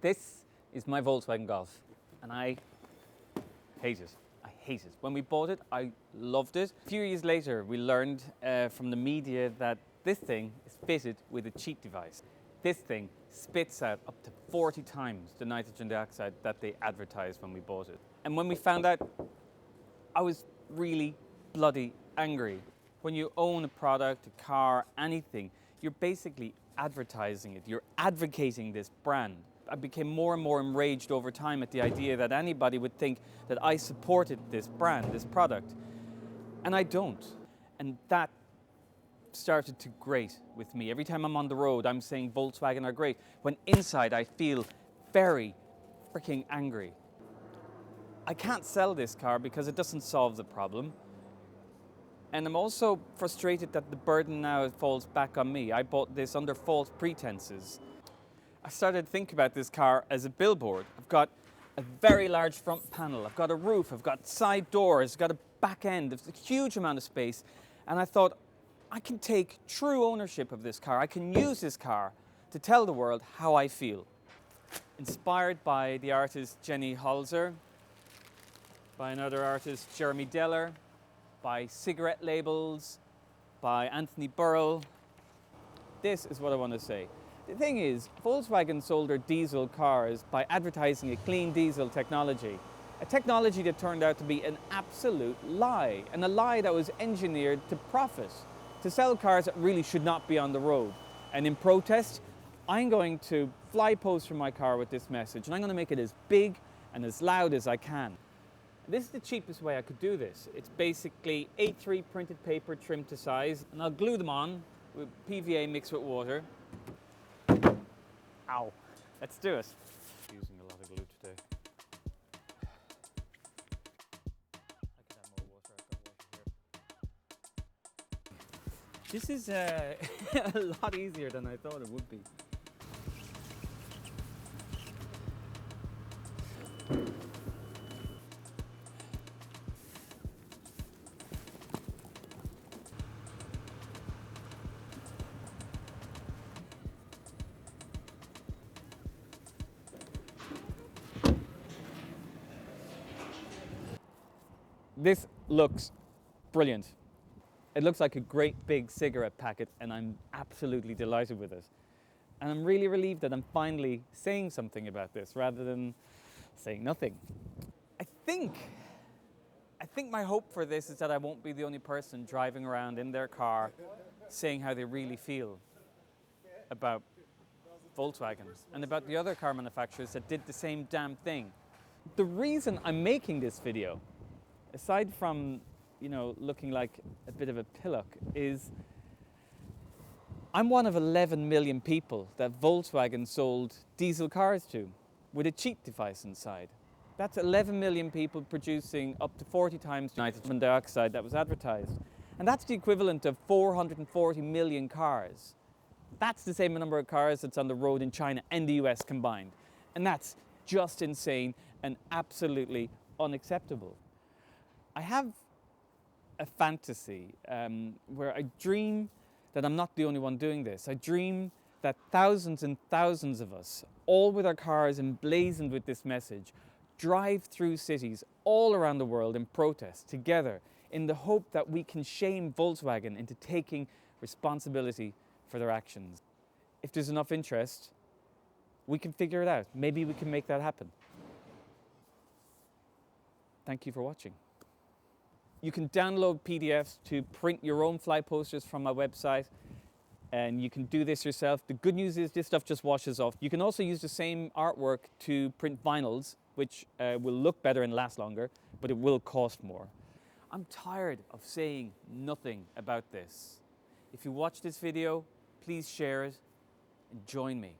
This is my Volkswagen Golf, and I hate it. I hate it. When we bought it, I loved it. A few years later, we learned from the media that this thing is fitted with a cheat device. This thing spits out up to 40 times the nitrogen dioxide that they advertised when we bought it. And when we found out, I was really bloody angry. When you own a product, a car, anything, you're basically advertising it. You're advocating this brand. I became more and more enraged over time at the idea that anybody would think that I supported this brand, this product. And I don't. And that started to grate with me. Every time I'm on the road, I'm saying Volkswagen are great, when inside I feel very freaking angry. I can't sell this car because it doesn't solve the problem. And I'm also frustrated that the burden now falls back on me. I bought this under false pretenses. I started to think about this car as a billboard. I've got a very large front panel, I've got a roof, I've got side doors, I've got a back end, there's a huge amount of space. And I thought, I can take true ownership of this car. I can use this car to tell the world how I feel. Inspired by the artist Jenny Holzer, by another artist, Jeremy Deller, by cigarette labels, by Anthony Burrell. This is what I want to say. The thing is, Volkswagen sold their diesel cars by advertising a clean diesel technology. A technology that turned out to be an absolute lie, and a lie that was engineered to profit, to sell cars that really should not be on the road. And in protest, I'm going to fly post from my car with this message, and I'm going to make it as big and as loud as I can. This is the cheapest way I could do this. It's basically A3 printed paper trimmed to size, and I'll glue them on with PVA mixed with water. Ow. Let's do it. Using a lot of glue today. I could have more water. I've got water here. This is a lot easier than I thought it would be. This looks brilliant. It looks like a great big cigarette packet, and I'm absolutely delighted with it. And I'm really relieved that I'm finally saying something about this rather than saying nothing. I think my hope for this is that I won't be the only person driving around in their car saying how they really feel about Volkswagens and about the other car manufacturers that did the same damn thing. The reason I'm making this video, aside from, looking like a bit of a pillock, is I'm one of 11 million people that Volkswagen sold diesel cars to with a cheat device inside. That's 11 million people producing up to 40 times nitrogen dioxide that was advertised. And that's the equivalent of 440 million cars. That's the same number of cars that's on the road in China and the US combined. And that's just insane and absolutely unacceptable. I have a fantasy where I dream that I'm not the only one doing this. I dream that thousands and thousands of us, all with our cars emblazoned with this message, drive through cities all around the world in protest together in the hope that we can shame Volkswagen into taking responsibility for their actions. If there's enough interest, we can figure it out. Maybe we can make that happen. Thank you for watching. You can download PDFs to print your own fly posters from my website, and you can do this yourself. The good news is this stuff just washes off. You can also use the same artwork to print vinyls, which will look better and last longer, but it will cost more. I'm tired of saying nothing about this. If you watch this video, please share it and join me.